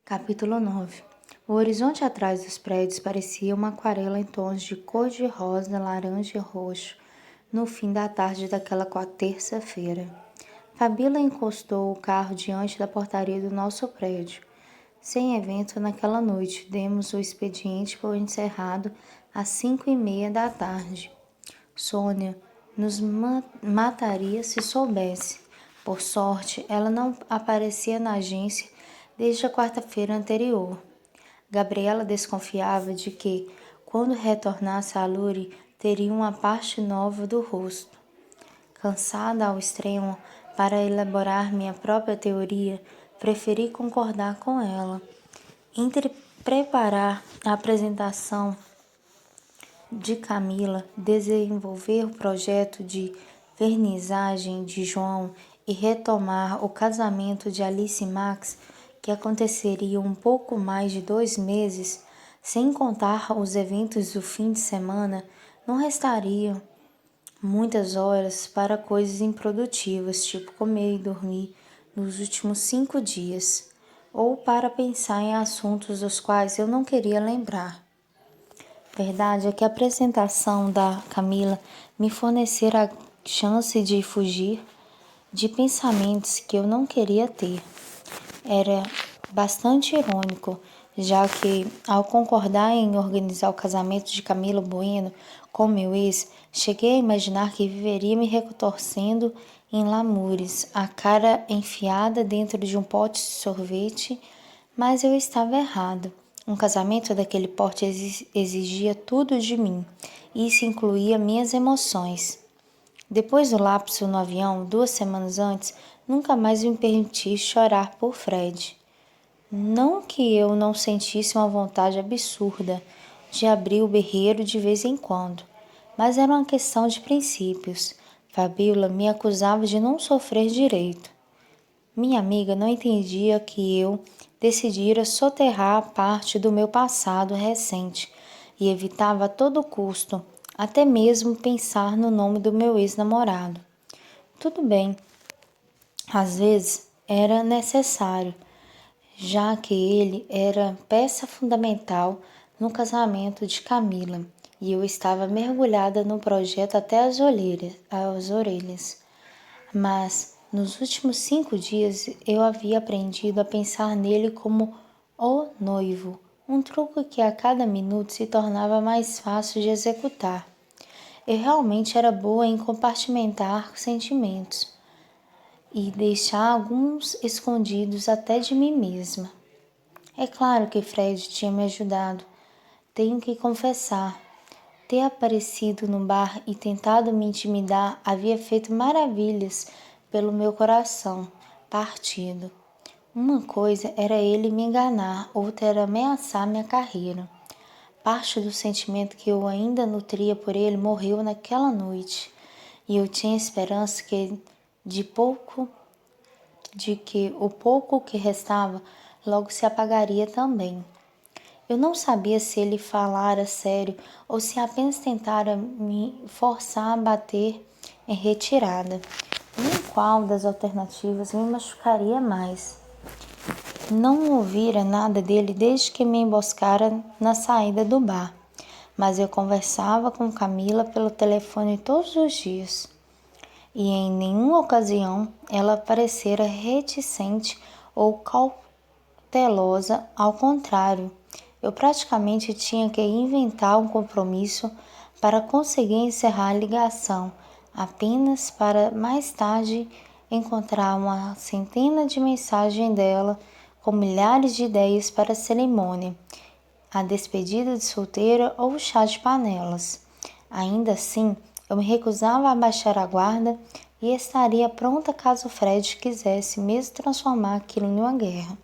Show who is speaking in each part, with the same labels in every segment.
Speaker 1: Capítulo 9. O horizonte atrás dos prédios parecia uma aquarela em tons de cor-de-rosa, laranja e roxo, no fim da tarde daquela terça-feira. Fabíola encostou o carro diante da portaria do nosso prédio. Sem evento naquela noite, demos o expediente por encerrado às 5:30 da tarde. Sônia nos mataria se soubesse. Por sorte, ela não aparecia na agência desde a quarta-feira anterior. Gabriela desconfiava de que, quando retornasse a Lure, teria uma parte nova do rosto. Cansada ao extremo para elaborar minha própria teoria, preferi concordar com ela. Entre preparar a apresentação de Camila, desenvolver o projeto de vernizagem de João e retomar o casamento de Alice e Max, que aconteceria um pouco mais de 2 meses, sem contar os eventos do fim de semana, não restariam muitas horas para coisas improdutivas, tipo comer e dormir nos últimos 5 dias, ou para pensar em assuntos dos quais eu não queria lembrar. Verdade é que a apresentação da Camila me fornecera a chance de fugir de pensamentos que eu não queria ter. Era bastante irônico, já que, ao concordar em organizar o casamento de Camila Bueno com meu ex, cheguei a imaginar que viveria me retorcendo em lamúrias, a cara enfiada dentro de um pote de sorvete, mas eu estava errado. Um casamento daquele porte exigia tudo de mim, e isso incluía minhas emoções. Depois do lapso no avião, 2 semanas antes, nunca mais me permiti chorar por Fred. Não que eu não sentisse uma vontade absurda de abrir o berreiro de vez em quando, mas era uma questão de princípios. Fabíola me acusava de não sofrer direito. Minha amiga não entendia que eu decidira soterrar parte do meu passado recente e evitava a todo custo, até mesmo pensar no nome do meu ex-namorado. Tudo bem, às vezes era necessário, já que ele era peça fundamental no casamento de Camila e eu estava mergulhada no projeto até as orelhas. Mas nos últimos 5 dias eu havia aprendido a pensar nele como o noivo, um truque que a cada minuto se tornava mais fácil de executar. Eu realmente era boa em compartimentar sentimentos e deixar alguns escondidos até de mim mesma. É claro que Fred tinha me ajudado. Tenho que confessar, ter aparecido no bar e tentado me intimidar havia feito maravilhas pelo meu coração partido. Uma coisa era ele me enganar, outra era ameaçar minha carreira. Parte do sentimento que eu ainda nutria por ele morreu naquela noite, e eu tinha esperança de que o pouco que restava logo se apagaria também. Eu não sabia se ele falara sério ou se apenas tentara me forçar a bater em retirada. Nem qual das alternativas me machucaria mais. Não ouvira nada dele desde que me emboscara na saída do bar, mas eu conversava com Camila pelo telefone todos os dias. E em nenhuma ocasião ela parecera reticente ou cautelosa, ao contrário. Eu praticamente tinha que inventar um compromisso para conseguir encerrar a ligação, apenas para mais tarde encontrar uma centena de mensagens dela com milhares de ideias para a cerimônia, a despedida de solteira ou o chá de panelas. Ainda assim, eu me recusava a baixar a guarda e estaria pronta caso Fred quisesse mesmo transformar aquilo em uma guerra.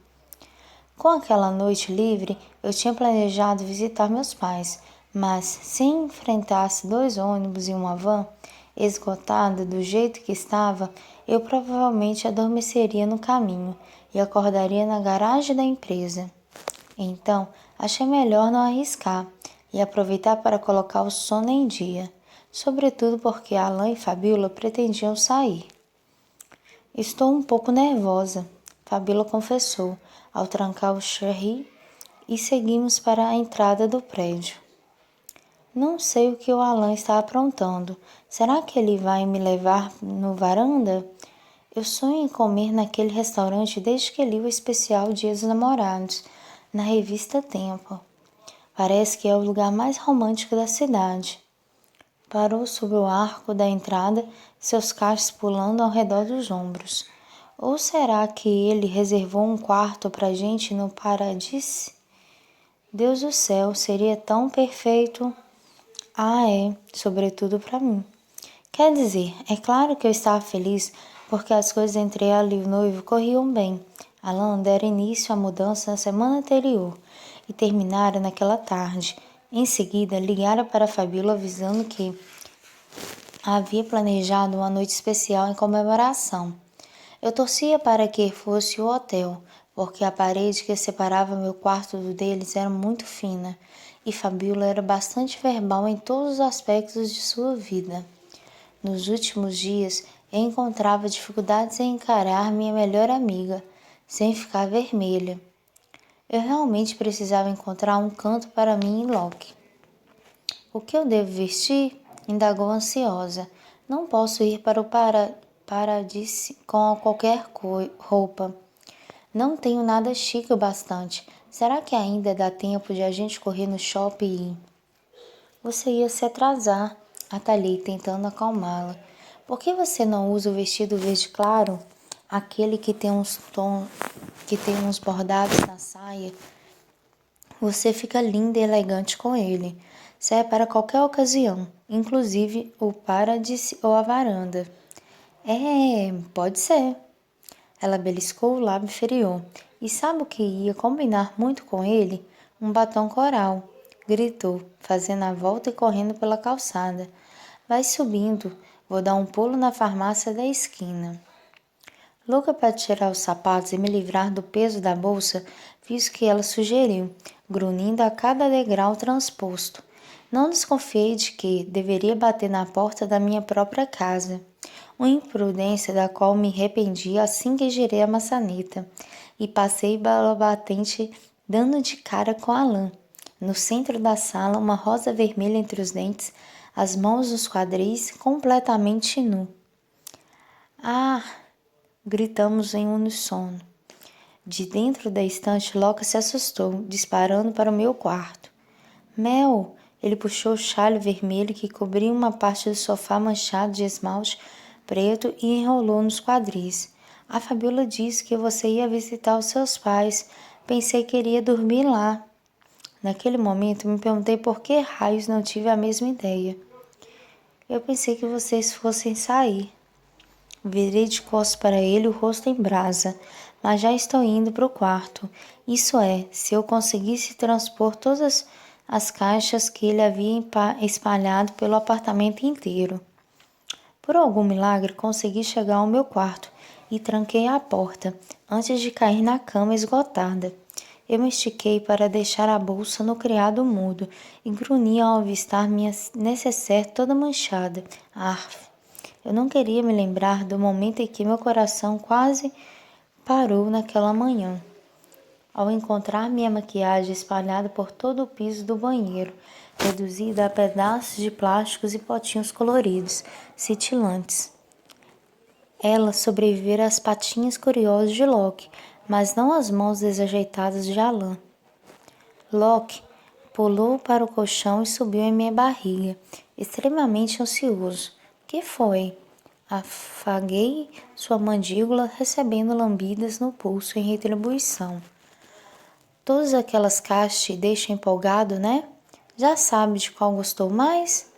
Speaker 1: Com aquela noite livre, eu tinha planejado visitar meus pais, mas se enfrentasse 2 ônibus e uma van, esgotada do jeito que estava, eu provavelmente adormeceria no caminho e acordaria na garagem da empresa. Então, achei melhor não arriscar e aproveitar para colocar o sono em dia, sobretudo porque Alan e Fabíola pretendiam sair. Estou um pouco nervosa, Fabíola confessou, ao trancar o Sherry e seguimos para a entrada do prédio. Não sei o que o Alan está aprontando. Será que ele vai me levar no varanda? Eu sonho em comer naquele restaurante desde que li o especial Dia dos Namorados, na revista Tempo. Parece que é o lugar mais romântico da cidade. Parou sob o arco da entrada, seus cachos pulando ao redor dos ombros. Ou será que ele reservou um quarto pra gente no Paradise? Deus do céu, seria tão perfeito. Ah, é, sobretudo para mim. Quer dizer, é claro que eu estava feliz porque as coisas entre ela e o noivo corriam bem. Alan dera início à mudança na semana anterior e terminaram naquela tarde. Em seguida, ligaram para Fabíola avisando que havia planejado uma noite especial em comemoração. Eu torcia para que fosse o hotel, porque a parede que separava meu quarto do deles era muito fina e Fabíola era bastante verbal em todos os aspectos de sua vida. Nos últimos dias, eu encontrava dificuldades em encarar minha melhor amiga, sem ficar vermelha. Eu realmente precisava encontrar um canto para mim em Loki. O que eu devo vestir? Indagou ansiosa. Não posso ir para o Paradise com qualquer roupa. Não tenho nada chique o bastante. Será que ainda dá tempo de a gente correr no shopping e ir? Você ia se atrasar, atalhei tentando acalmá-la. Por que você não usa o vestido verde claro? Aquele que tem uns bordados na saia. Você fica linda e elegante com ele. Serve para qualquer ocasião, inclusive o Paradise ou a varanda. Pode ser. Ela beliscou o lábio inferior. E sabe o que ia combinar muito com ele? Um batom coral. Gritou, fazendo a volta e correndo pela calçada. Vai subindo. Vou dar um pulo na farmácia da esquina. Louca para tirar os sapatos e me livrar do peso da bolsa, fiz o que ela sugeriu, grunhindo a cada degrau transposto. Não desconfiei de que deveria bater na porta da minha própria casa. Uma imprudência da qual me arrependi assim que girei a maçaneta e passei bala batente dando de cara com Alain. No centro da sala, uma rosa vermelha entre os dentes, as mãos nos quadris, completamente nu. Ah! Gritamos em uníssono. De dentro da estante, Loki se assustou, disparando para o meu quarto. Mel! Ele puxou o chale vermelho que cobria uma parte do sofá manchado de esmalte preto e enrolou nos quadris. A Fabiola disse que você ia visitar os seus pais. Pensei que iria dormir lá. Naquele momento, me perguntei por que raios não tive a mesma ideia. Eu pensei que vocês fossem sair. Virei de costas para ele, o rosto em brasa, mas já estou indo para o quarto. Isso é, se eu conseguisse transpor todas as caixas que ele havia espalhado pelo apartamento inteiro. Por algum milagre, consegui chegar ao meu quarto e tranquei a porta, antes de cair na cama esgotada. Eu me estiquei para deixar a bolsa no criado mudo e grunhi ao avistar minha nécessaire toda manchada. Arf! Eu não queria me lembrar do momento em que meu coração quase parou naquela manhã, ao encontrar minha maquiagem espalhada por todo o piso do banheiro, reduzida a pedaços de plásticos e potinhos coloridos, cintilantes. Ela sobrevivera às patinhas curiosas de Loki, mas não às mãos desajeitadas de Alan. Loki pulou para o colchão e subiu em minha barriga, extremamente ansioso. Que foi? Afaguei sua mandíbula, recebendo lambidas no pulso em retribuição. Todas aquelas caixas te deixam empolgado, né? Já sabe de qual gostou mais?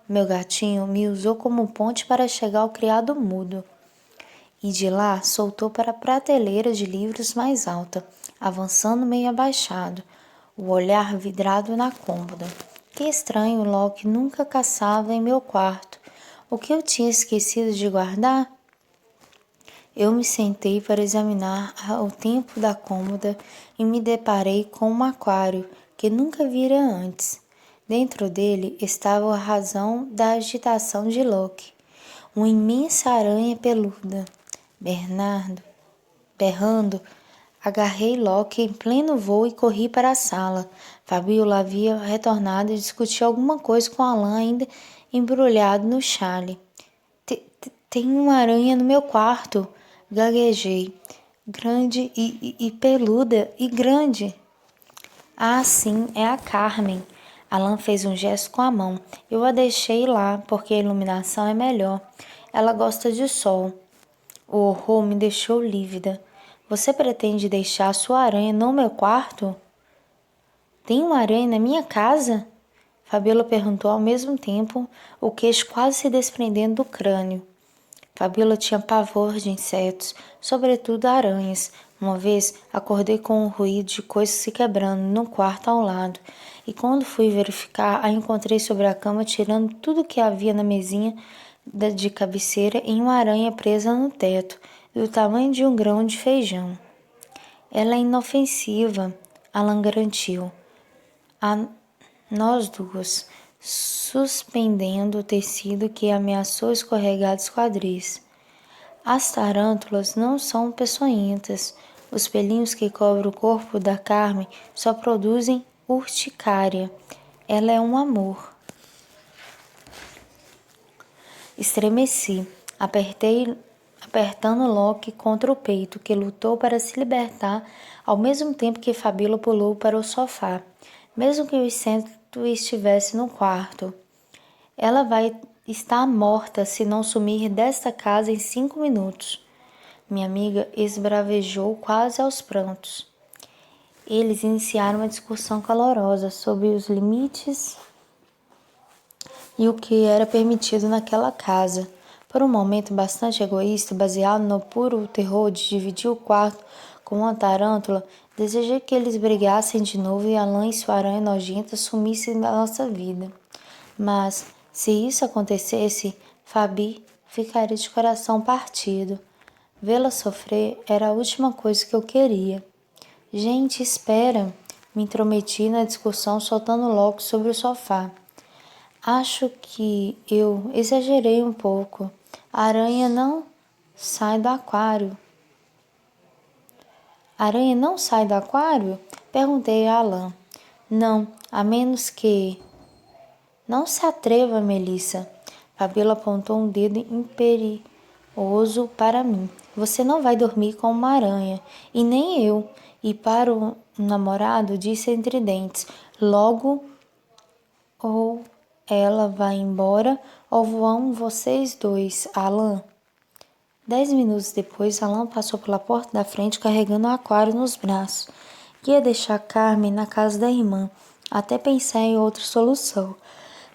Speaker 1: Meu gatinho me usou como ponte para chegar ao criado mudo. E de lá soltou para a prateleira de livros mais alta, avançando meio abaixado, o olhar vidrado na cômoda. Que estranho, Loki nunca caçava em meu quarto. O que eu tinha esquecido de guardar? Eu me sentei para examinar o tempo da cômoda e me deparei com um aquário que nunca vira antes. Dentro dele estava a razão da agitação de Loki, uma imensa aranha peluda, berrando, Agarrei Loki em pleno voo e corri para a sala. Fabiola havia retornado e discutiu alguma coisa com Alan ainda embrulhado no chale. Tem uma aranha no meu quarto, gaguejei. Grande e peluda e grande. Ah, sim, é a Carmen. Alan fez um gesto com a mão. Eu a deixei lá porque a iluminação é melhor. Ela gosta de sol. O horror me deixou lívida. Você pretende deixar sua aranha no meu quarto? Tem uma aranha na minha casa? Fabiola perguntou ao mesmo tempo, o queixo quase se desprendendo do crânio. Fabiola tinha pavor de insetos, sobretudo aranhas. Uma vez acordei com um ruído de coisas se quebrando no quarto ao lado, e quando fui verificar, a encontrei sobre a cama tirando tudo que havia na mesinha de cabeceira em uma aranha presa no teto, do tamanho de um grão de feijão. Ela é inofensiva, Alan garantiu. A nós duas, suspendendo o tecido que ameaçou escorregar dos quadris. As tarântulas não são peçonhentas. Os pelinhos que cobrem o corpo da Carmen só produzem urticária. Ela é um amor. Estremeci. Apertando Loki contra o peito, que lutou para se libertar, ao mesmo tempo que Fabiola pulou para o sofá. Mesmo que o incêndio estivesse no quarto. Ela vai estar morta se não sumir desta casa em 5 minutos. Minha amiga esbravejou quase aos prantos. Eles iniciaram uma discussão calorosa sobre os limites e o que era permitido naquela casa. Por um momento bastante egoísta, baseado no puro terror de dividir o quarto com uma tarântula, desejei que eles brigassem de novo e Alan e sua aranha nojenta sumissem da nossa vida. Mas, se isso acontecesse, Fabi ficaria de coração partido. Vê-la sofrer era a última coisa que eu queria. Gente, espera! Me intrometi na discussão, soltando logo sobre o sofá. Acho que eu exagerei um pouco. A aranha não sai do aquário. A aranha não sai do aquário? Perguntei a Alan. Não, a menos que... Não se atreva, Melissa. Fabiola apontou um dedo imperioso para mim. Você não vai dormir com uma aranha, e nem eu. E para o namorado disse entre dentes, logo ou ela vai embora ou vão vocês dois, Alan. 10 minutos depois, Alan passou pela porta da frente carregando o aquário nos braços. Ia deixar Carmen na casa da irmã, até pensar em outra solução.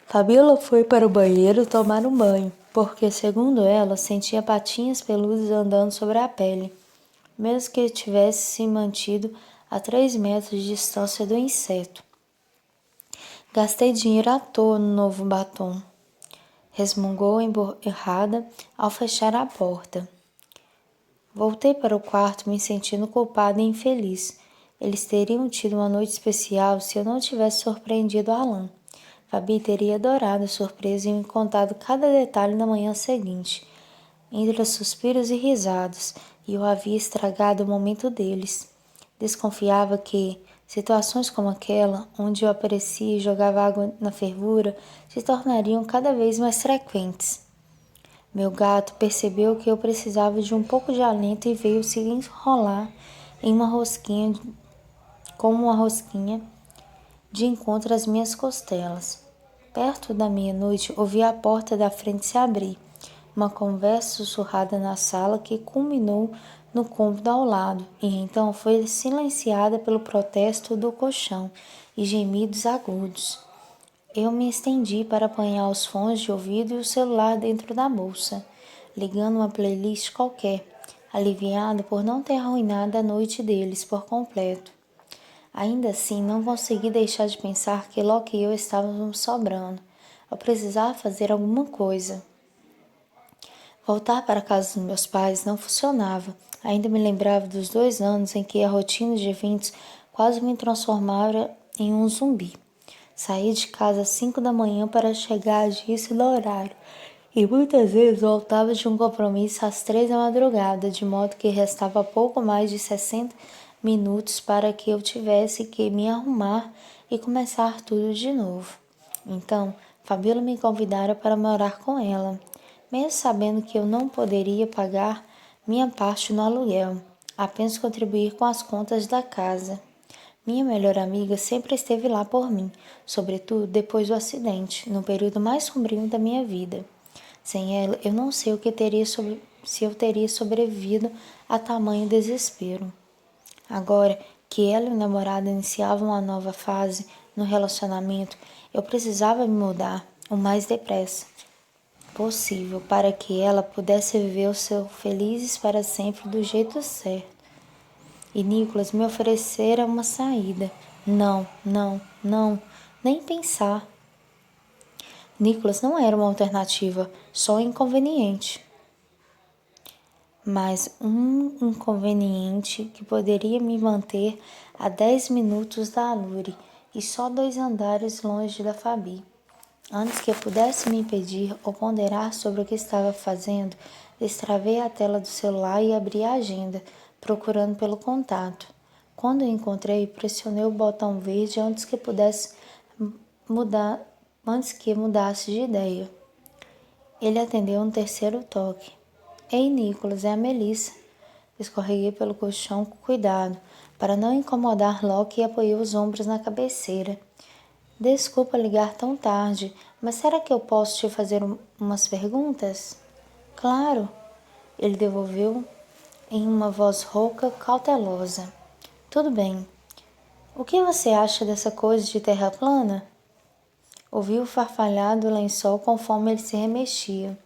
Speaker 1: Fabiola foi para o banheiro tomar um banho, porque, segundo ela, sentia patinhas peludas andando sobre a pele, mesmo que tivesse se mantido a 3 metros de distância do inseto. Gastei dinheiro à toa no novo batom, resmungou emburrada ao fechar a porta. Voltei para o quarto me sentindo culpada e infeliz. Eles teriam tido uma noite especial se eu não tivesse surpreendido Alan. Fabi teria adorado a surpresa e me contado cada detalhe na manhã seguinte, entre os suspiros e risadas, e eu havia estragado o momento deles. Desconfiava que situações como aquela, onde eu aparecia e jogava água na fervura, se tornariam cada vez mais frequentes. Meu gato percebeu que eu precisava de um pouco de alento e veio se enrolar em uma rosquinha, como uma rosquinha, de encontro às minhas costelas. Perto da meia-noite, ouvi a porta da frente se abrir. Uma conversa sussurrada na sala que culminou no cômodo ao lado, e então foi silenciada pelo protesto do colchão e gemidos agudos. Eu me estendi para apanhar os fones de ouvido e o celular dentro da bolsa, ligando uma playlist qualquer, aliviado por não ter arruinado a noite deles por completo. Ainda assim, não consegui deixar de pensar que Loki e eu estávamos sobrando. Eu precisava fazer alguma coisa. Voltar para a casa dos meus pais não funcionava. Ainda me lembrava dos 2 anos em que a rotina de eventos quase me transformara em um zumbi. Saí de casa às 5 da manhã para chegar a agência no horário. E muitas vezes voltava de um compromisso às 3 da madrugada, de modo que restava pouco mais de 60 minutos para que eu tivesse que me arrumar e começar tudo de novo. Então, Fabíola me convidara para morar com ela, mesmo sabendo que eu não poderia pagar minha parte no aluguel, apenas contribuir com as contas da casa. Minha melhor amiga sempre esteve lá por mim, sobretudo depois do acidente, no período mais sombrio da minha vida. Sem ela, eu não sei se eu teria sobrevivido a tamanho desespero. Agora que ela e o namorado iniciavam uma nova fase no relacionamento, eu precisava me mudar o mais depressa possível para que ela pudesse viver o seu felizes para sempre do jeito certo. E Nicholas me oferecera uma saída. Não, não, não, nem pensar. Nicholas não era uma alternativa, só inconveniente. Mas um inconveniente que poderia me manter a 10 minutos da Alure e só 2 andares longe da Fabi. Antes que eu pudesse me impedir ou ponderar sobre o que estava fazendo, destravei a tela do celular e abri a agenda, procurando pelo contato. Quando o encontrei, pressionei o botão verde antes que mudasse de ideia. Ele atendeu um terceiro toque. Ei, Nicholas, é a Melissa. Escorreguei pelo colchão com cuidado, para não incomodar Locke e apoiei os ombros na cabeceira. Desculpa ligar tão tarde, mas será que eu posso te fazer umas perguntas? Claro, ele devolveu em uma voz rouca, cautelosa. Tudo bem. O que você acha dessa coisa de terra plana? Ouvi o farfalhar do lençol conforme ele se remexia.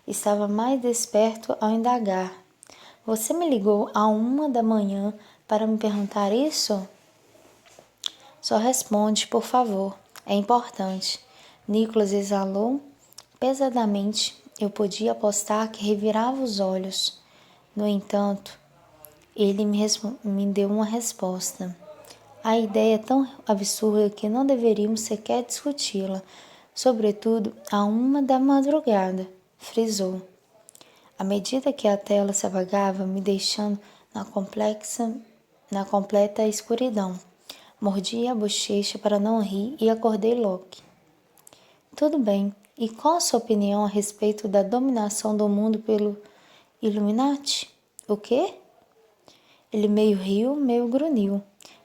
Speaker 1: Estava mais desperto ao indagar. Você me ligou à 1 da manhã para me perguntar isso? Só responde, por favor. É importante. Nicholas exalou pesadamente. Eu podia apostar que revirava os olhos. No entanto, ele me deu uma resposta. A ideia é tão absurda que não deveríamos sequer discuti-la, sobretudo à 1 da madrugada, frisou. À medida que a tela se apagava, me deixando na completa escuridão, mordi a bochecha para não rir e acordei Locke. Tudo bem, e qual a sua opinião a respeito da dominação do mundo pelo Illuminati? O quê? Ele meio riu, meio grunhiu.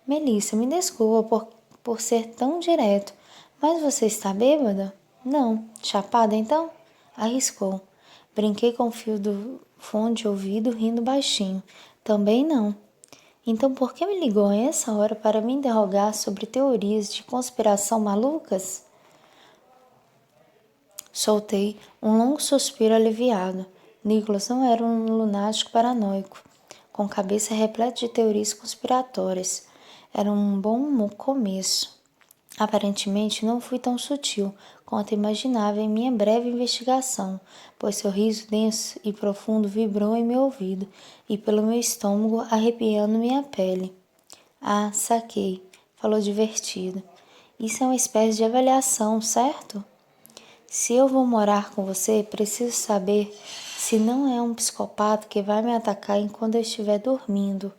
Speaker 1: Melissa, me desculpa por ser tão direto, mas você está bêbada? Não. Chapada então? Arriscou. Brinquei com o fio do fone de ouvido, rindo baixinho. Também não. Então por que me ligou a essa hora para me interrogar sobre teorias de conspiração malucas? Soltei um longo suspiro aliviado. Nicholas não era um lunático paranoico, com cabeça repleta de teorias conspiratórias. Era um bom começo. Aparentemente não fui tão sutil quanto imaginava em minha breve investigação, pois seu riso denso e profundo vibrou em meu ouvido e pelo meu estômago arrepiando minha pele. Ah, saquei, falou divertido. Isso é uma espécie de avaliação, certo? Se eu vou morar com você, preciso saber se não é um psicopata que vai me atacar enquanto eu estiver dormindo.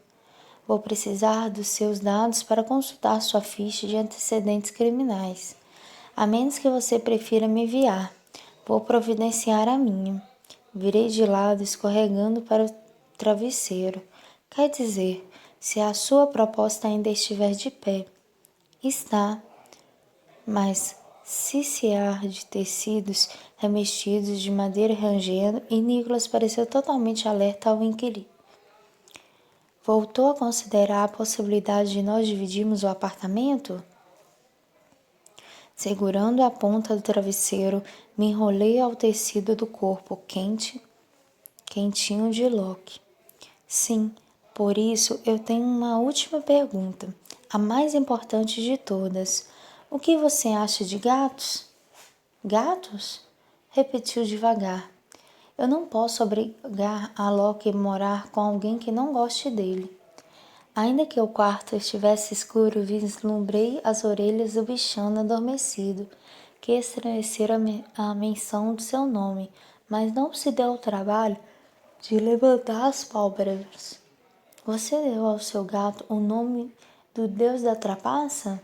Speaker 1: Vou precisar dos seus dados para consultar sua ficha de antecedentes criminais. A menos que você prefira me enviar, vou providenciar a minha. Virei de lado, escorregando para o travesseiro. Quer dizer, se a sua proposta ainda estiver de pé. Está, mas ciciar de tecidos remexidos de madeira rangendo e Nicholas pareceu totalmente alerta ao inquilino. Voltou a considerar a possibilidade de nós dividirmos o apartamento? Segurando a ponta do travesseiro, me enrolei ao tecido do corpo quentinho de Locke. Sim, por isso eu tenho uma última pergunta, a mais importante de todas. O que você acha de gatos? Gatos? Repetiu devagar. Eu não posso obrigar a Locke a morar com alguém que não goste dele. Ainda que o quarto estivesse escuro, vislumbrei as orelhas do bichano adormecido, que estremecera a menção do seu nome, mas não se deu o trabalho de levantar as pálpebras. Você deu ao seu gato o nome do deus da trapaça?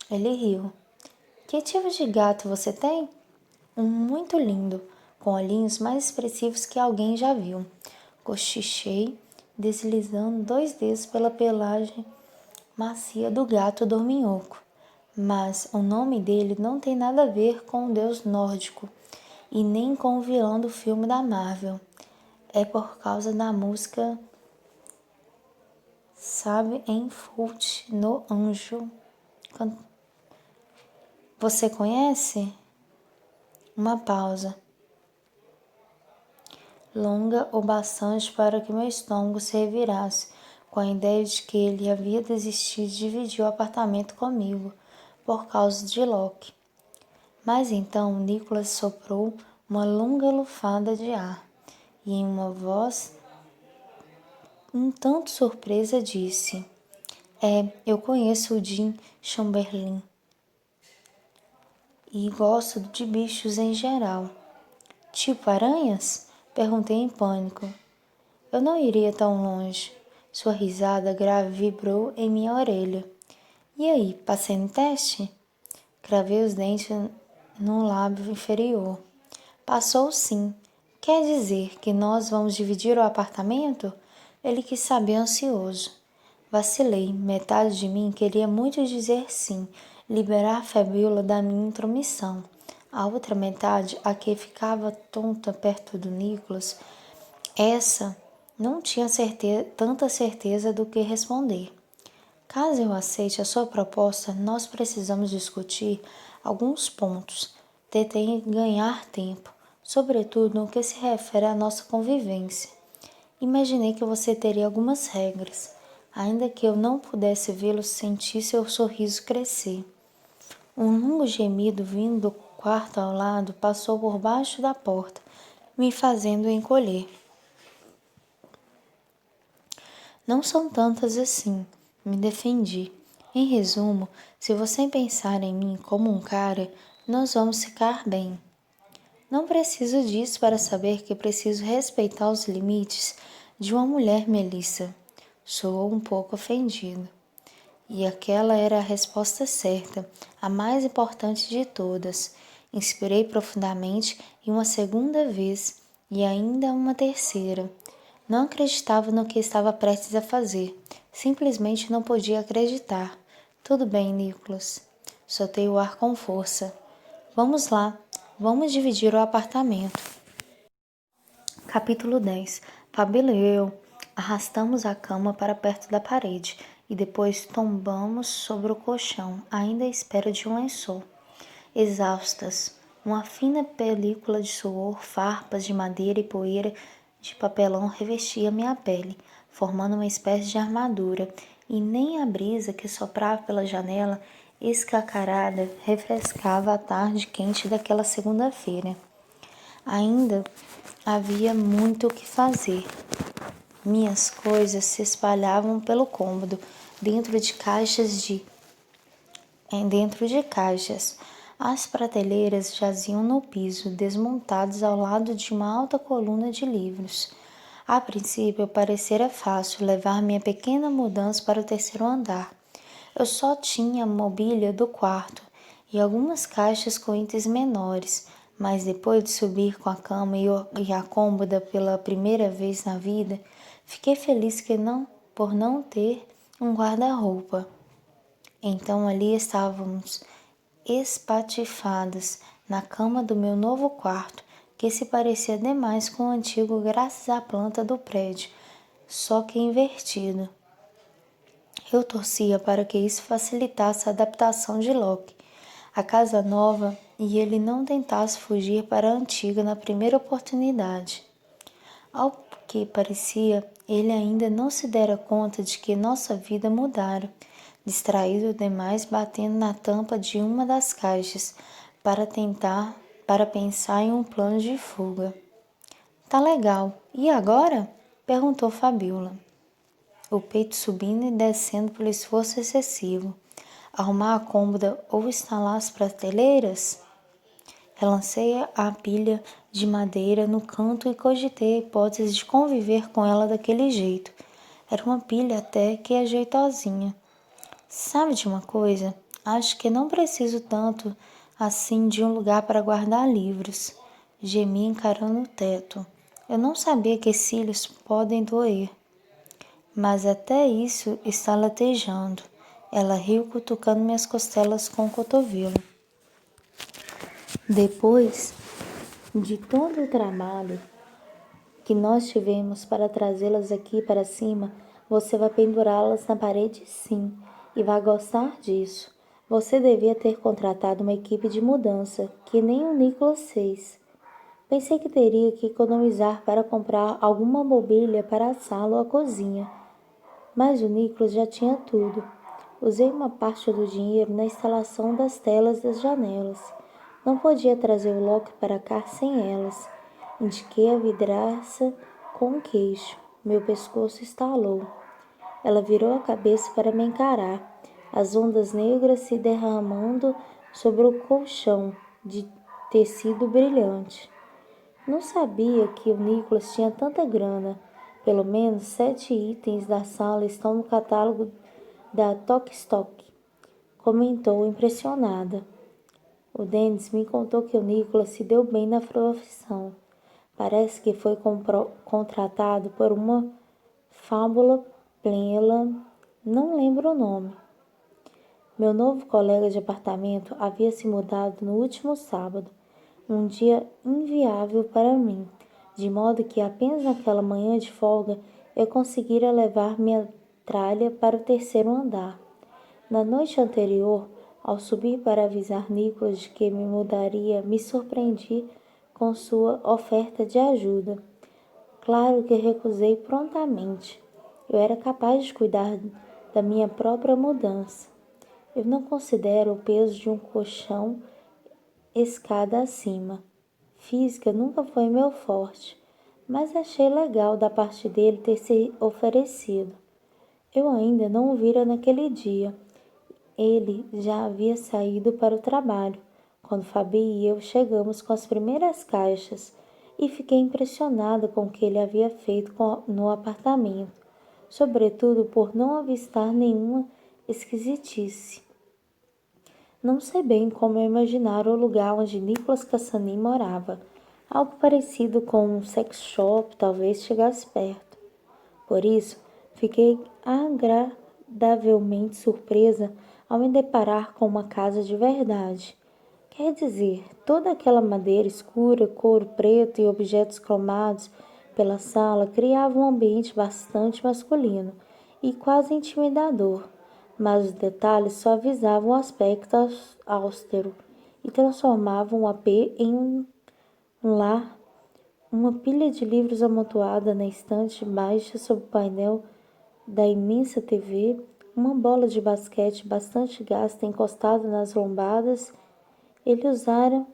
Speaker 1: Ele riu. Que tipo de gato você tem? Um muito lindo, com olhinhos mais expressivos que alguém já viu. Cochichei, deslizando 2 dedos pela pelagem macia do gato dorminhoco. Mas o nome dele não tem nada a ver com o deus nórdico e nem com o vilão do filme da Marvel. É por causa da música Sabe em Fault no Anjo. Você conhece? Uma pausa longa o bastante para que meu estômago se revirasse com a ideia de que ele havia desistido de dividir o apartamento comigo por causa de Loki. Mas então Nicholas soprou uma longa lufada de ar e em uma voz um tanto surpresa disse: eu conheço o Jim Chamberlain e gosto de bichos em geral. Tipo aranhas? Perguntei em pânico. Eu não iria tão longe. Sua risada grave vibrou em minha orelha. E aí, passei no teste? Cravei os dentes no lábio inferior. Passou sim. Quer dizer que nós vamos dividir o apartamento? Ele quis saber ansioso. Vacilei. Metade de mim queria muito dizer sim, liberar a Fabiola da minha intromissão. A outra metade, a que ficava tonta perto do Nicholas, essa não tinha tanta certeza do que responder. Caso eu aceite a sua proposta, nós precisamos discutir alguns pontos. Tentei ganhar tempo, sobretudo no que se refere à nossa convivência. Imaginei que você teria algumas regras, ainda que eu não pudesse vê-lo sentir seu sorriso crescer. Um longo gemido vindo do quarto ao lado passou por baixo da porta, me fazendo encolher. Não são tantas assim, me defendi. Em resumo, se você pensar em mim como um cara, nós vamos ficar bem. Não preciso disso para saber que preciso respeitar os limites de uma mulher, Melissa. Soou um pouco ofendido. E aquela era a resposta certa, a mais importante de todas. Inspirei profundamente e uma segunda vez, e ainda uma terceira. Não acreditava no que estava prestes a fazer. Simplesmente não podia acreditar. Tudo bem, Nicholas. Soltei o ar com força. Vamos lá. Vamos dividir o apartamento. Capítulo 10. Fabíola e eu arrastamos a cama para perto da parede e depois tombamos sobre o colchão, ainda à espera de um lençol. Exaustas, uma fina película de suor, farpas de madeira e poeira de papelão revestia minha pele, formando uma espécie de armadura, e nem a brisa que soprava pela janela, escacarada, refrescava a tarde quente daquela segunda-feira. Ainda havia muito o que fazer. Minhas coisas se espalhavam pelo cômodo, dentro de caixas. As prateleiras jaziam no piso, desmontadas ao lado de uma alta coluna de livros. A princípio, parecera fácil levar minha pequena mudança para o terceiro andar. Eu só tinha a mobília do quarto e algumas caixas com itens menores, mas depois de subir com a cama e a cômoda pela primeira vez na vida, fiquei feliz por não ter um guarda-roupa. Então ali estávamos, espatifadas na cama do meu novo quarto, que se parecia demais com o antigo graças à planta do prédio, só que invertido. Eu torcia para que isso facilitasse a adaptação de Loki à casa nova e ele não tentasse fugir para a antiga na primeira oportunidade. Ao que parecia, ele ainda não se dera conta de que nossa vida mudara, distraído demais batendo na tampa de uma das caixas para pensar em um plano de fuga. Tá legal. E agora? Perguntou Fabiola, o peito subindo e descendo pelo esforço excessivo. Arrumar a cômoda ou instalar as prateleiras? Relancei a pilha de madeira no canto e cogitei a hipótese de conviver com ela daquele jeito. Era uma pilha até que ajeitosinha. Sabe de uma coisa? Acho que não preciso tanto assim de um lugar para guardar livros. Gemi encarando o teto. Eu não sabia que cílios podem doer. Mas até isso está latejando. Ela riu cutucando minhas costelas com o cotovelo. Depois de todo o trabalho que nós tivemos para trazê-las aqui para cima, você vai pendurá-las na parede sim, e vai gostar disso. Você devia ter contratado uma equipe de mudança, que nem o Nicholas fez. Pensei que teria que economizar para comprar alguma mobília para a sala ou a cozinha, mas o Nicholas já tinha tudo. Usei uma parte do dinheiro na instalação das telas das janelas. Não podia trazer o Loki para cá sem elas. Indiquei a vidraça com o queixo. Meu pescoço estalou. Ela virou a cabeça para me encarar, as ondas negras se derramando sobre o colchão de tecido brilhante. Não sabia que o Nicholas tinha tanta grana. Pelo menos 7 itens da sala estão no catálogo da Tok-Stock, comentou impressionada. O Dennis me contou que o Nicholas se deu bem na profissão. Parece que foi contratado por uma fábula plena, não lembro o nome. Meu novo colega de apartamento havia se mudado no último sábado, um dia inviável para mim, de modo que apenas naquela manhã de folga eu conseguira levar minha tralha para o terceiro andar. Na noite anterior, ao subir para avisar Nicholas de que me mudaria, me surpreendi com sua oferta de ajuda. Claro que recusei prontamente. Eu era capaz de cuidar da minha própria mudança. Eu não considero o peso de um colchão escada acima. Física nunca foi meu forte, mas achei legal da parte dele ter se oferecido. Eu ainda não o vira naquele dia. Ele já havia saído para o trabalho, quando Fabi e eu chegamos com as primeiras caixas, e fiquei impressionada com o que ele havia feito no apartamento, sobretudo por não avistar nenhuma esquisitice. Não sei bem como imaginar o lugar onde Nicholas Cassanin morava. Algo parecido com um sex shop talvez chegasse perto. Por isso, fiquei agradavelmente surpresa ao me deparar com uma casa de verdade. Quer dizer, toda aquela madeira escura, couro preto e objetos cromados pela sala criavam um ambiente bastante masculino e quase intimidador, mas os detalhes suavizavam o aspecto austero e transformavam o AP em um lar. Uma pilha de livros amontoada na estante baixa sob o painel da imensa TV, uma bola de basquete bastante gasta encostada nas lombadas. Ele usara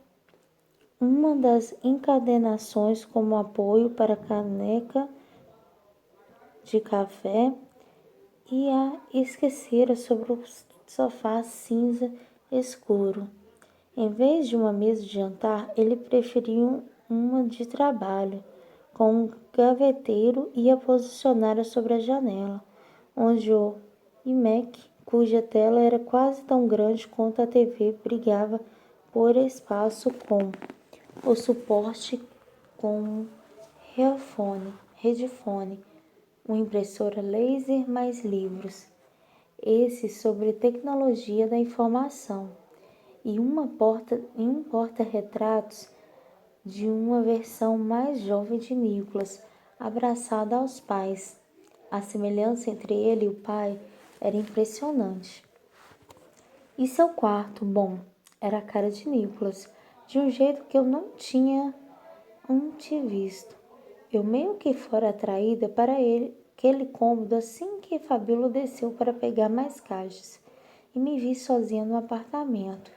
Speaker 1: uma das encadenações como apoio para a caneca de café e a esquecera sobre o sofá cinza escuro. Em vez de uma mesa de jantar, ele preferiu uma de trabalho, com um gaveteiro, e a posicionara sobre a janela, onde o iMac, cuja tela era quase tão grande quanto a TV, brigava por espaço com o suporte com um headphone, uma impressora laser mais livros, esse sobre tecnologia da informação, e um porta-retratos de uma versão mais jovem de Nicholas, abraçada aos pais. A semelhança entre ele e o pai era impressionante. E seu quarto, bom, era a cara de Nicholas, de um jeito que eu não tinha antevisto. Eu meio que fora atraída para aquele cômodo assim que Fabíola desceu para pegar mais caixas e me vi sozinha no apartamento.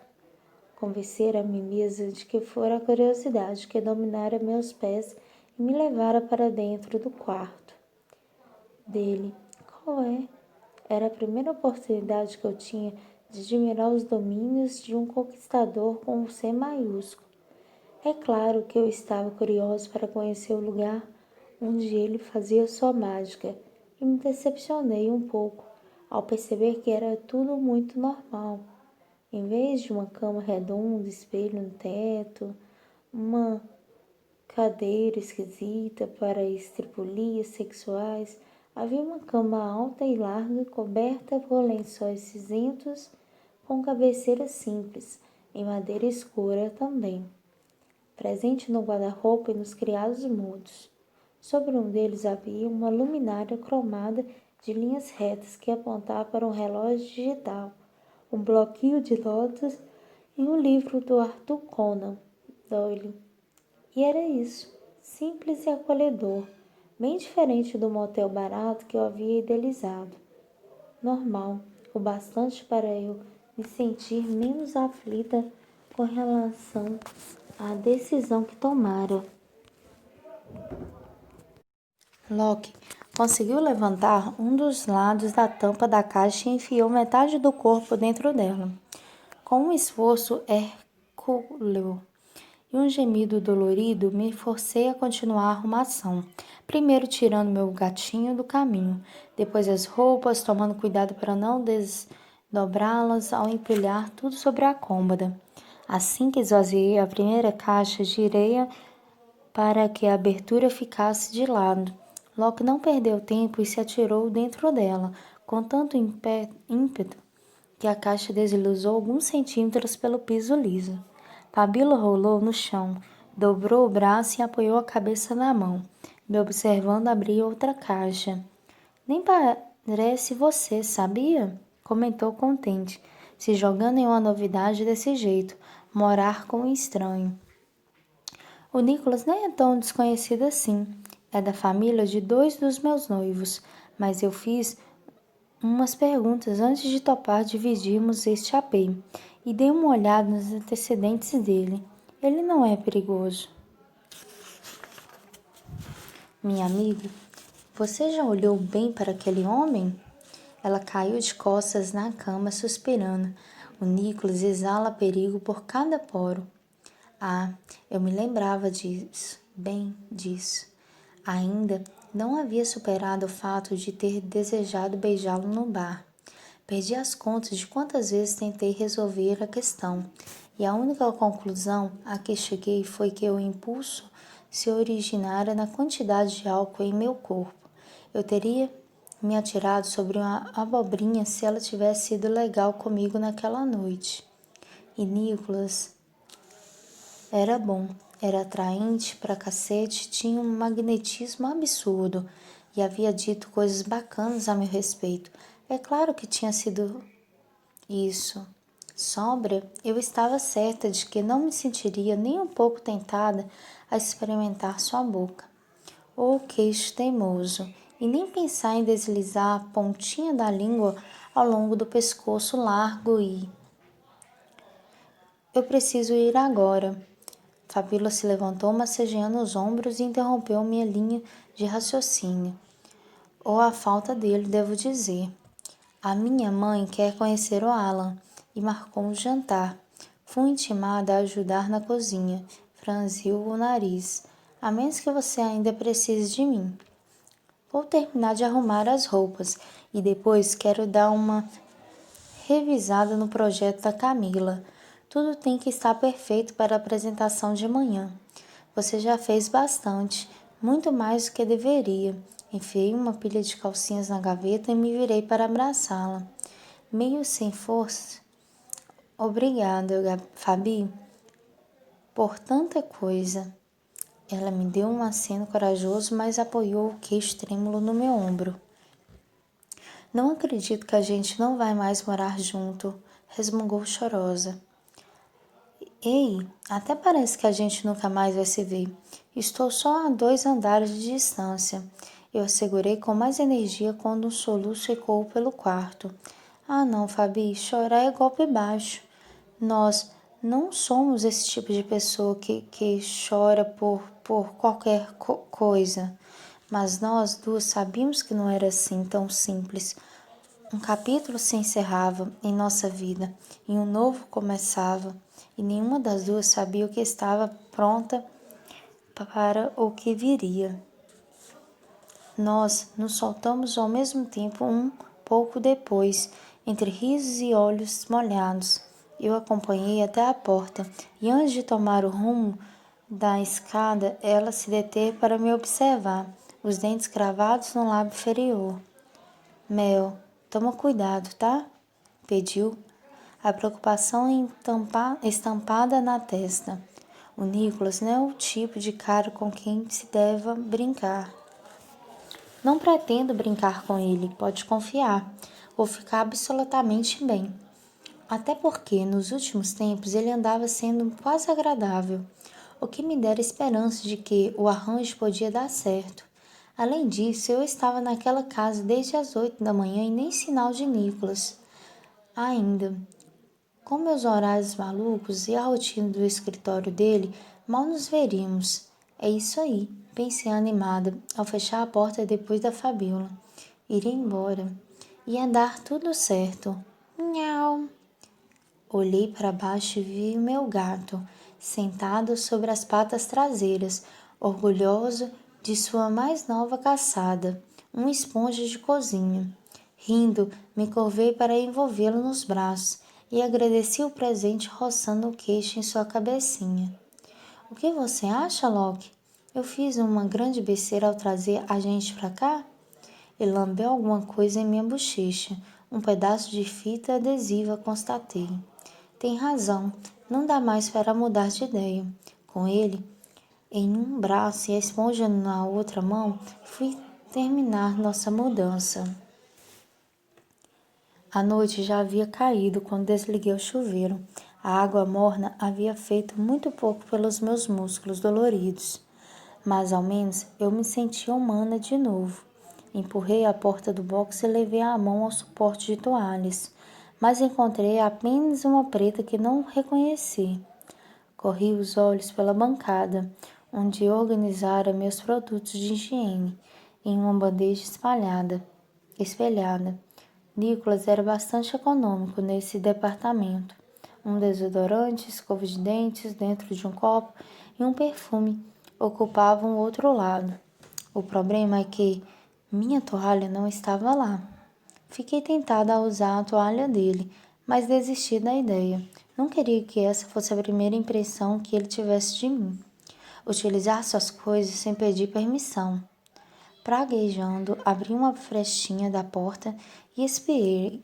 Speaker 1: Convencer a mim mesma de que fora a curiosidade que dominara meus pés e me levara para dentro do quarto dele. Qual é? Era a primeira oportunidade que eu tinha de admirar os domínios de um conquistador com um C maiúsculo. É claro que eu estava curiosa para conhecer o lugar onde ele fazia sua mágica, e me decepcionei um pouco ao perceber que era tudo muito normal. Em vez de uma cama redonda, espelho no teto, uma cadeira esquisita para estripulias sexuais, havia uma cama alta e larga, coberta por lençóis cinzentos, com cabeceira simples, em madeira escura também, presente no guarda-roupa e nos criados mudos. Sobre um deles havia uma luminária cromada de linhas retas que apontava para um relógio digital, um bloquinho de notas e um livro do Arthur Conan Doyle. E era isso, simples e acolhedor, bem diferente do motel barato que eu havia idealizado. Normal, o bastante para eu me sentir menos aflita com relação à decisão que tomara. Locke conseguiu levantar um dos lados da tampa da caixa e enfiou metade do corpo dentro dela. Com um esforço hercúleo e um gemido dolorido, me forcei a continuar a arrumação, primeiro tirando meu gatinho do caminho, depois as roupas, tomando cuidado para não desdobrá-las ao empilhar tudo sobre a cômoda. Assim que esvaziei a primeira caixa, girei-a para que a abertura ficasse de lado. Locke não perdeu tempo e se atirou dentro dela, com tanto ímpeto que a caixa deslizou alguns centímetros pelo piso liso. Fabíola rolou no chão, dobrou o braço e apoiou a cabeça na mão, me observando abrir outra caixa. Nem parece você, sabia? Comentou contente, se jogando em uma novidade desse jeito, morar com um estranho. O Nicholas nem é tão desconhecido assim. É da família de 2 dos meus noivos, mas eu fiz umas perguntas antes de topar dividirmos este AP e dei uma olhada nos antecedentes dele. Ele não é perigoso. Minha amiga, você já olhou bem para aquele homem? Ela caiu de costas na cama, suspirando. O Nicholas exala perigo por cada poro. Ah, eu me lembrava disso, bem disso. Ainda não havia superado o fato de ter desejado beijá-lo no bar. Perdi as contas de quantas vezes tentei resolver a questão, e a única conclusão a que cheguei foi que o impulso se originara na quantidade de álcool em meu corpo. Eu teria me atirado sobre uma abobrinha se ela tivesse sido legal comigo naquela noite. E Nicholas era bom, era atraente pra cacete, tinha um magnetismo absurdo e havia dito coisas bacanas a meu respeito. É claro que tinha sido isso. Sóbria, eu estava certa de que não me sentiria nem um pouco tentada a experimentar sua boca, ou queixo teimoso, e nem pensar em deslizar a pontinha da língua ao longo do pescoço largo e... Eu preciso ir agora. Fabíola se levantou, massageando os ombros e interrompeu minha linha de raciocínio. Ou a falta dele, devo dizer. A minha mãe quer conhecer o Alan e marcou um jantar. Fui intimada a ajudar na cozinha. Franziu o nariz. A menos que você ainda precise de mim. Vou terminar de arrumar as roupas e depois quero dar uma revisada no projeto da Camila. Tudo tem que estar perfeito para a apresentação de amanhã. Você já fez bastante, muito mais do que deveria. Enfiei uma pilha de calcinhas na gaveta e me virei para abraçá-la. Meio sem força. Obrigada, Fabi, por tanta coisa. Ela me deu um aceno corajoso, mas apoiou o queixo trêmulo no meu ombro. Não acredito que a gente não vai mais morar junto, resmungou chorosa. Ei, até parece que a gente nunca mais vai se ver. Estou só a 2 andares de distância. Eu assegurei com mais energia quando um soluço ecoou pelo quarto. Ah não, Fabi, chorar é golpe baixo. Nós não somos esse tipo de pessoa que chora por qualquer coisa. Mas nós duas sabíamos que não era assim tão simples. Um capítulo se encerrava em nossa vida e um novo começava, e nenhuma das duas sabia o que estava pronta para o que viria. Nós nos soltamos ao mesmo tempo um pouco depois, entre risos e olhos molhados. Eu acompanhei até a porta e antes de tomar o rumo da escada, ela se deteve para me observar, os dentes cravados no lábio inferior. Mel, toma cuidado, tá? Pediu, a preocupação estampada na testa. O Nicholas não é o tipo de cara com quem se deva brincar. Não pretendo brincar com ele, pode confiar. Vou ficar absolutamente bem. Até porque, nos últimos tempos, ele andava sendo quase agradável, o que me dera esperança de que o arranjo podia dar certo. Além disso, eu estava naquela casa desde as 8 da manhã e nem sinal de Nicholas. Ainda, com meus horários malucos e a rotina do escritório dele, mal nos veríamos. É isso aí, pensei animada, ao fechar a porta depois da Fabiola. Iria embora. Ia dar tudo certo. Nhau. Olhei para baixo e vi o meu gato, sentado sobre as patas traseiras, orgulhoso de sua mais nova caçada, uma esponja de cozinha. Rindo, me curvei para envolvê-lo nos braços e agradeci o presente roçando o queixo em sua cabecinha. O que você acha, Loki? Eu fiz uma grande besteira ao trazer a gente para cá? Ele lambeu alguma coisa em minha bochecha, um pedaço de fita adesiva, constatei. Tem razão, não dá mais para mudar de ideia. Com ele em um braço e a esponja na outra mão, fui terminar nossa mudança. A noite já havia caído quando desliguei o chuveiro. A água morna havia feito muito pouco pelos meus músculos doloridos, mas ao menos eu me sentia humana de novo. Empurrei a porta do box e levei a mão ao suporte de toalhas, mas encontrei apenas uma preta que não reconheci. Corri os olhos pela bancada, onde organizara meus produtos de higiene, em uma bandeja espelhada. Nicholas era bastante econômico nesse departamento. Um desodorante, escova de dentes dentro de um copo e um perfume ocupavam o outro lado. O problema é que minha toalha não estava lá. Fiquei tentada a usar a toalha dele, mas desisti da ideia. Não queria que essa fosse a primeira impressão que ele tivesse de mim. Utilizar suas coisas sem pedir permissão. Praguejando, abri uma frechinha da porta e espiei,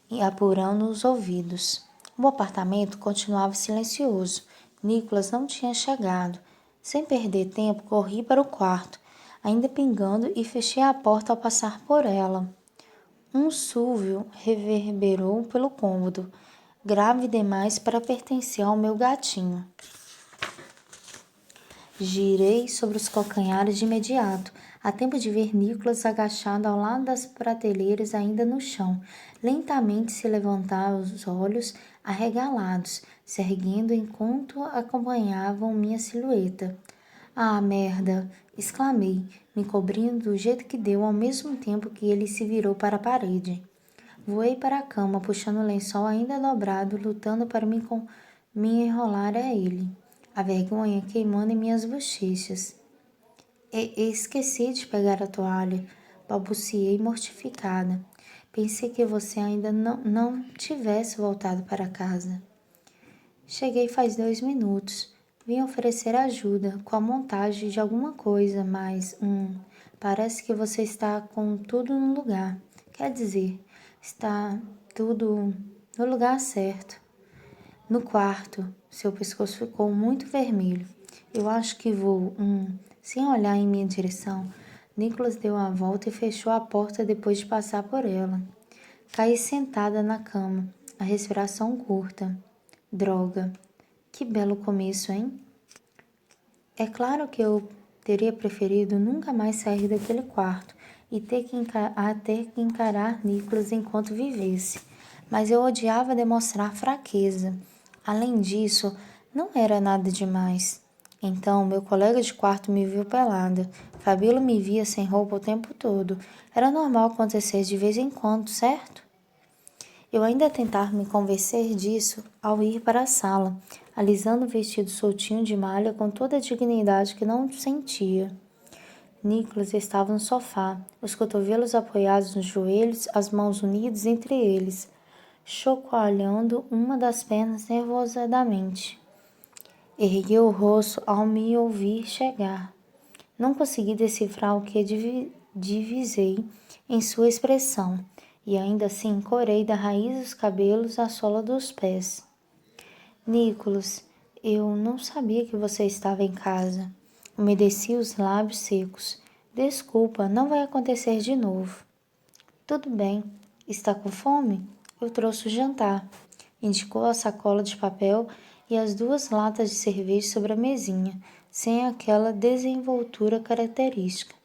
Speaker 1: e apurando os ouvidos. O apartamento continuava silencioso. Nicholas não tinha chegado. Sem perder tempo, corri para o quarto, ainda pingando, e fechei a porta ao passar por ela. Um súvio reverberou pelo cômodo, grave demais para pertencer ao meu gatinho. Girei sobre os calcanhares de imediato, a tempo de ver Nicholas agachado ao lado das prateleiras ainda no chão. Lentamente se levantava, os olhos arregalados, se erguendo enquanto acompanhavam minha silhueta. Ah, merda! Exclamei, me cobrindo do jeito que deu ao mesmo tempo que ele se virou para a parede. Voei para a cama, puxando o lençol ainda dobrado, lutando para me enrolar a ele, a vergonha queimando em minhas bochechas. Esqueci de pegar a toalha, balbuciei mortificada. Pensei que você ainda não tivesse voltado para casa. Cheguei faz 2 minutos. Vim oferecer ajuda com a montagem de alguma coisa, mas parece que você está com tudo no lugar. Quer dizer, está tudo no lugar certo. No quarto, seu pescoço ficou muito vermelho. Eu acho que vou. Sem olhar em minha direção, Nicholas deu a volta e fechou a porta depois de passar por ela. Caí sentada na cama, a respiração curta. Droga. Que belo começo, hein? É claro que eu teria preferido nunca mais sair daquele quarto e ter que encarar Nicholas enquanto vivesse, mas eu odiava demonstrar fraqueza. Além disso, não era nada demais. Então, meu colega de quarto me viu pelada. Fabíola me via sem roupa o tempo todo. Era normal acontecer de vez em quando, certo? Eu ainda tentava me convencer disso ao ir para a sala, alisando o vestido soltinho de malha com toda a dignidade que não sentia. Nicholas estava no sofá, os cotovelos apoiados nos joelhos, as mãos unidas entre eles, chacoalhando uma das pernas nervosamente. Ergueu o rosto ao me ouvir chegar. Não consegui decifrar o que divisei em sua expressão, e ainda assim corei da raiz dos cabelos à sola dos pés. Nicholas, eu não sabia que você estava em casa. Umedeci os lábios secos. Desculpa, não vai acontecer de novo. Tudo bem. Está com fome? Eu trouxe o jantar. Indicou a sacola de papel e as 2 latas de cerveja sobre a mesinha, sem aquela desenvoltura característica.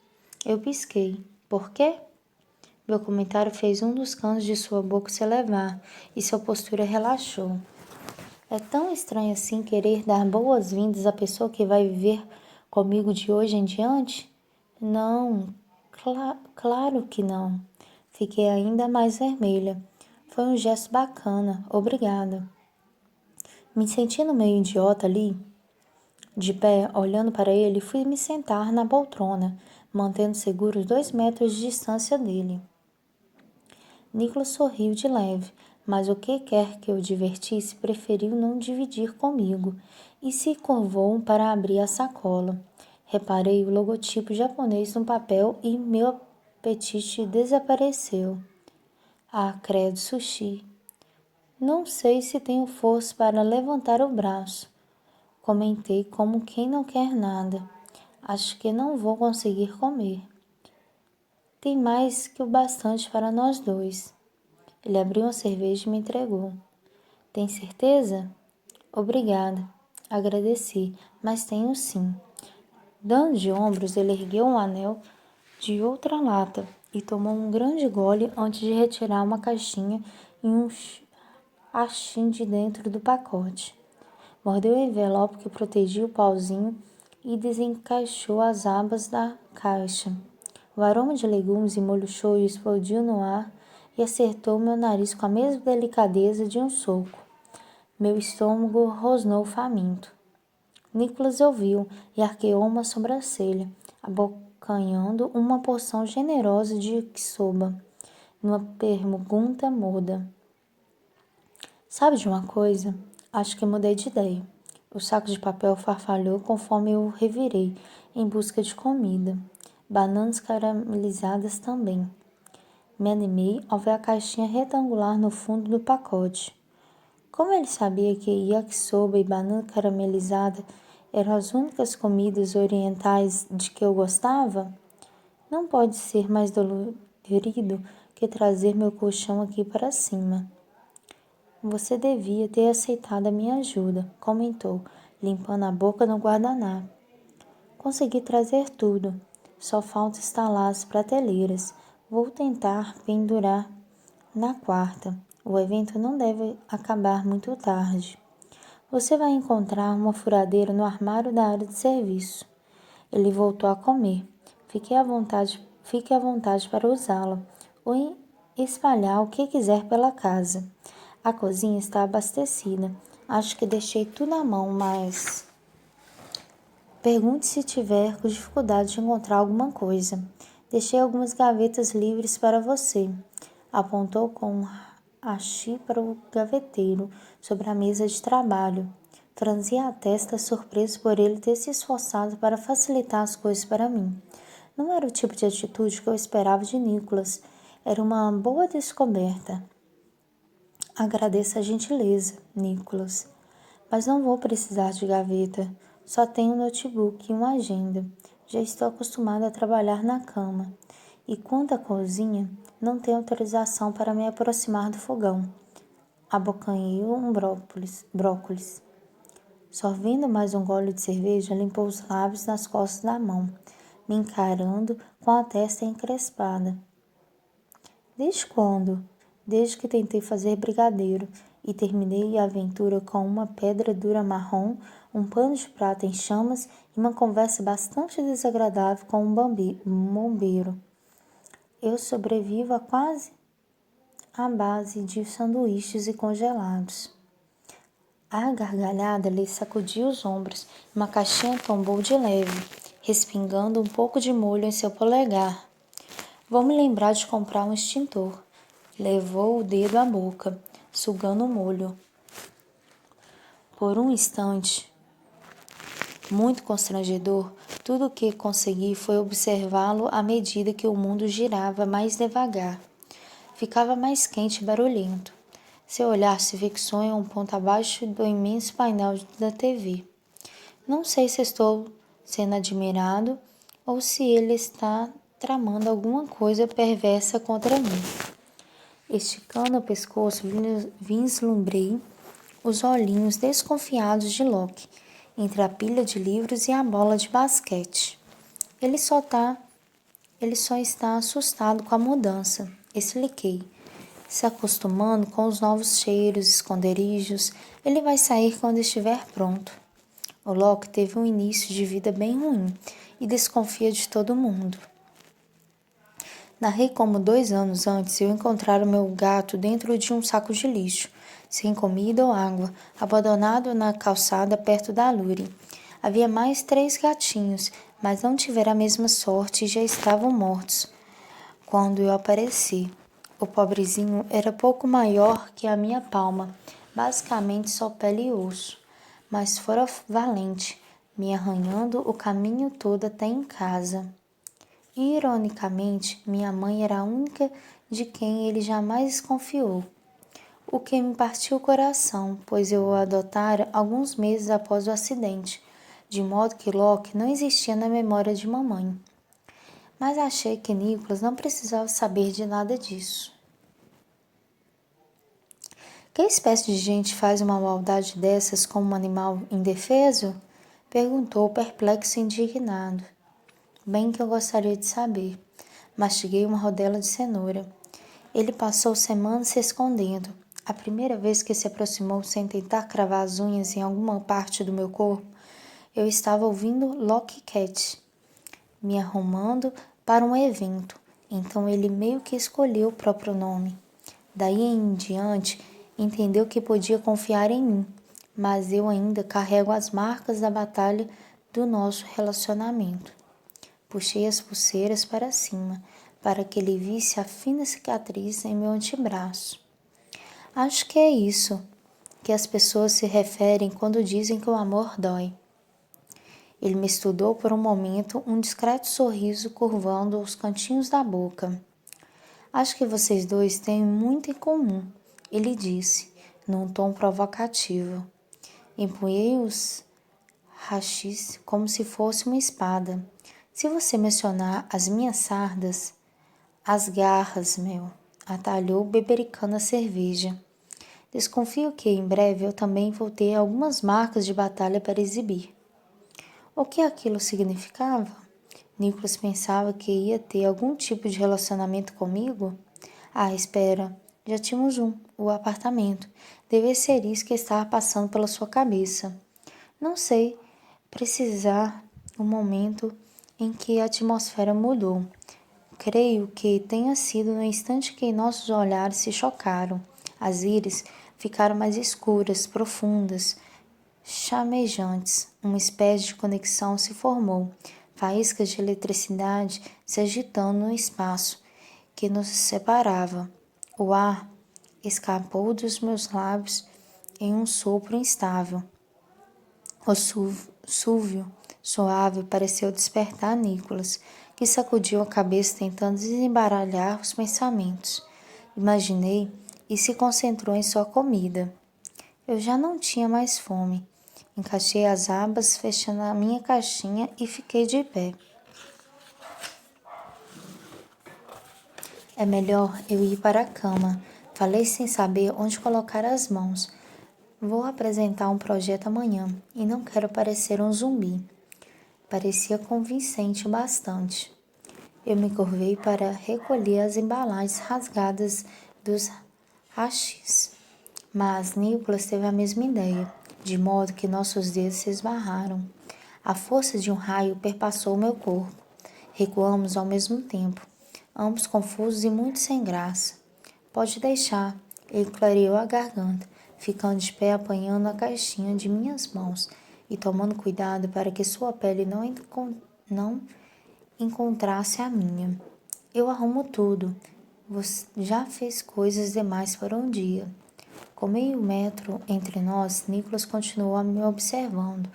Speaker 1: Eu pisquei. Por quê? Meu comentário fez um dos canos de sua boca se elevar e sua postura relaxou. É tão estranho assim querer dar boas-vindas à pessoa que vai viver comigo de hoje em diante? Não, claro que não. Fiquei ainda mais vermelha. Foi um gesto bacana, obrigada. Me sentindo meio idiota ali, de pé, olhando para ele, fui me sentar na poltrona, mantendo seguros 2 metros de distância dele. Nicholas sorriu de leve, mas o que quer que eu divertisse preferiu não dividir comigo e se curvou para abrir a sacola. Reparei o logotipo japonês no papel e meu apetite desapareceu. Ah, credo, sushi. Não sei se tenho força para levantar o braço. Comentei como quem não quer nada. Acho que não vou conseguir comer. Tem mais que o bastante para nós 2. Ele abriu uma cerveja e me entregou. Tem certeza? Obrigada. Agradeci, mas tenho sim. Dando de ombros, ele ergueu um anel de outra lata e tomou um grande gole antes de retirar uma caixinha e um achim de dentro do pacote. Mordeu o envelope que protegia o pauzinho e desencaixou as abas da caixa. O aroma de legumes e molho shoyu explodiu no ar e acertou meu nariz com a mesma delicadeza de um soco. Meu estômago rosnou faminto. Nicholas ouviu e arqueou uma sobrancelha, abocanhando uma porção generosa de yakisoba, numa pergunta muda. Sabe de uma coisa? Acho que mudei de ideia. O saco de papel farfalhou conforme eu o revirei, em busca de comida. Bananas caramelizadas também. Me animei ao ver a caixinha retangular no fundo do pacote. Como ele sabia que yakisoba e banana caramelizada eram as únicas comidas orientais de que eu gostava? Não pode ser mais dolorido que trazer meu colchão aqui para cima. Você devia ter aceitado a minha ajuda, comentou, limpando a boca no guardanapo. Consegui trazer tudo. Só falta instalar as prateleiras. Vou tentar pendurar na quarta. O evento não deve acabar muito tarde. Você vai encontrar uma furadeira no armário da área de serviço. Ele voltou a comer. Fique à vontade para usá-la ou espalhar o que quiser pela casa. A cozinha está abastecida. Acho que deixei tudo à mão, mas... Pergunte se tiver com dificuldade de encontrar alguma coisa. Deixei algumas gavetas livres para você. Apontou com hashi para o gaveteiro sobre a mesa de trabalho. Franzi a testa, surpreso por ele ter se esforçado para facilitar as coisas para mim. Não era o tipo de atitude que eu esperava de Nicholas. Era uma boa descoberta. Agradeço a gentileza, Nicholas. Mas não vou precisar de gaveta. Só tenho um notebook e uma agenda. Já estou acostumada a trabalhar na cama. E quanto à cozinha, não tenho autorização para me aproximar do fogão. Abocanhei um brócolis. Sorvendo mais um gole de cerveja, limpou os lábios nas costas da mão, me encarando com a testa encrespada. Desde quando? Desde que tentei fazer brigadeiro e terminei a aventura com uma pedra dura marrom, um pano de prata em chamas e uma conversa bastante desagradável com um bombeiro. Eu sobrevivo há quase à base de sanduíches e congelados. A gargalhada lhe sacudiu os ombros e uma caixinha tombou de leve, respingando um pouco de molho em seu polegar. Vou me lembrar de comprar um extintor. Levou o dedo à boca, sugando o molho. Por um instante, muito constrangedor, tudo o que consegui foi observá-lo à medida que o mundo girava mais devagar. Ficava mais quente e barulhento. Seu olhar se fixou em um ponto abaixo do imenso painel da TV. Não sei se estou sendo admirado ou se ele está tramando alguma coisa perversa contra mim. Esticando o pescoço, vislumbrei os olhinhos desconfiados de Loki entre a pilha de livros e a bola de basquete. Ele só está assustado com a mudança, expliquei. Se acostumando com os novos cheiros, esconderijos, ele vai sair quando estiver pronto. O Loki teve um início de vida bem ruim e desconfia de todo mundo. Narrei como 2 anos antes eu encontrara o meu gato dentro de um saco de lixo, sem comida ou água, abandonado na calçada perto da Lure. Havia mais 3 gatinhos, mas não tiveram a mesma sorte e já estavam mortos quando eu apareci. O pobrezinho era pouco maior que a minha palma, basicamente só pele e osso, mas fora valente, me arranhando o caminho todo até em casa. Ironicamente, minha mãe era a única de quem ele jamais desconfiou, o que me partiu o coração, pois eu o adotara alguns meses após o acidente, de modo que Loki não existia na memória de mamãe. Mas achei que Nicholas não precisava saber de nada disso. Que espécie de gente faz uma maldade dessas com um animal indefeso? Perguntou perplexo e indignado. Bem que eu gostaria de saber. Mastiguei uma rodela de cenoura. Ele passou semanas se escondendo. A primeira vez que se aproximou sem tentar cravar as unhas em alguma parte do meu corpo, eu estava ouvindo Loki Cat, me arrumando para um evento. Então ele meio que escolheu o próprio nome. Daí em diante, entendeu que podia confiar em mim, mas eu ainda carrego as marcas da batalha do nosso relacionamento. Puxei as pulseiras para cima, para que ele visse a fina cicatriz em meu antebraço. Acho que é isso que as pessoas se referem quando dizem que o amor dói. Ele me estudou por um momento, um discreto sorriso curvando os cantinhos da boca. Acho que vocês dois têm muito em comum, ele disse, num tom provocativo. Empunhei os rachis como se fosse uma espada. Se você mencionar as minhas sardas, as garras, meu, atalhou bebericando a cerveja. Desconfio que em breve eu também vou ter algumas marcas de batalha para exibir. O que aquilo significava? Nicholas pensava que ia ter algum tipo de relacionamento comigo? Ah, espera, já tínhamos o apartamento. Deve ser isso que estava passando pela sua cabeça. Não sei, precisar um momento em que a atmosfera mudou. Creio que tenha sido no instante que nossos olhares se chocaram. As íris ficaram mais escuras, profundas, chamejantes. Uma espécie de conexão se formou. Faíscas de eletricidade se agitando no espaço que nos separava. O ar escapou dos meus lábios em um sopro instável. O súvio suave pareceu despertar Nicholas, que sacudiu a cabeça tentando desembaralhar os pensamentos. Imaginei e se concentrou em sua comida. Eu já não tinha mais fome. Encaixei as abas, fechando a minha caixinha e fiquei de pé. É melhor eu ir para a cama. Falei sem saber onde colocar as mãos. Vou apresentar um projeto amanhã e não quero parecer um zumbi. Parecia convincente o bastante. Eu me curvei para recolher as embalagens rasgadas dos hashis. Mas Nicholas teve a mesma ideia, de modo que nossos dedos se esbarraram. A força de um raio perpassou meu corpo. Recuamos ao mesmo tempo, ambos confusos e muito sem graça. Pode deixar. Ele clareou a garganta, ficando de pé apanhando a caixinha de minhas mãos e tomando cuidado para que sua pele não encontrasse a minha. Eu arrumo tudo. Você já fez coisas demais para um dia. Com meio metro entre nós, Nicholas continuou a me observando,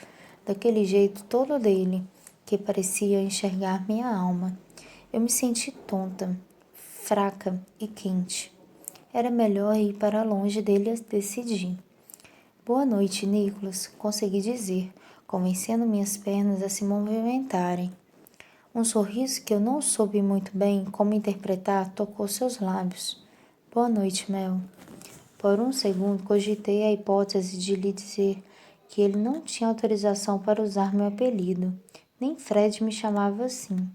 Speaker 1: daquele jeito todo dele, que parecia enxergar minha alma. Eu me senti tonta, fraca e quente. Era melhor ir para longe dele a decidir. Boa noite, Nicholas, consegui dizer, convencendo minhas pernas a se movimentarem. Um sorriso que eu não soube muito bem como interpretar tocou seus lábios. Boa noite, Mel. Por um segundo cogitei a hipótese de lhe dizer que ele não tinha autorização para usar meu apelido. Nem Fred me chamava assim.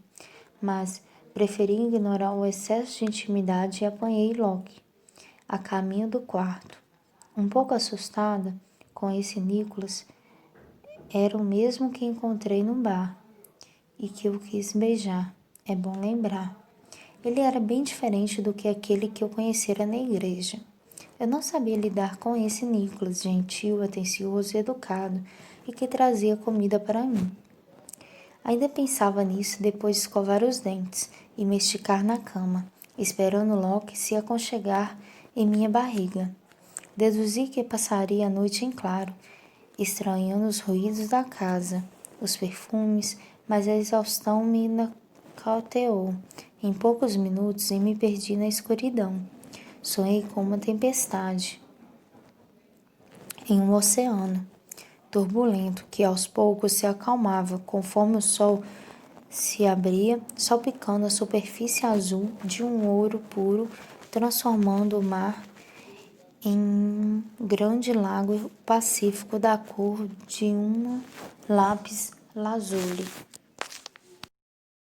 Speaker 1: Mas preferi ignorar o excesso de intimidade e apanhei Locke a caminho do quarto. Um pouco assustada com esse Nicholas, era o mesmo que encontrei no bar e que eu quis beijar. É bom lembrar. Ele era bem diferente do que aquele que eu conhecera na igreja. Eu não sabia lidar com esse Nicholas, gentil, atencioso e educado, e que trazia comida para mim. Ainda pensava nisso depois de escovar os dentes e me esticar na cama, esperando Locke se aconchegar em minha barriga. Deduzi que passaria a noite em claro, estranhando os ruídos da casa, os perfumes, mas a exaustão me nocauteou em poucos minutos e me perdi na escuridão. Sonhei com uma tempestade em um oceano turbulento que aos poucos se acalmava conforme o sol se abria, salpicando a superfície azul de um ouro puro, transformando o mar em um grande lago pacífico da cor de um lápis lazuli.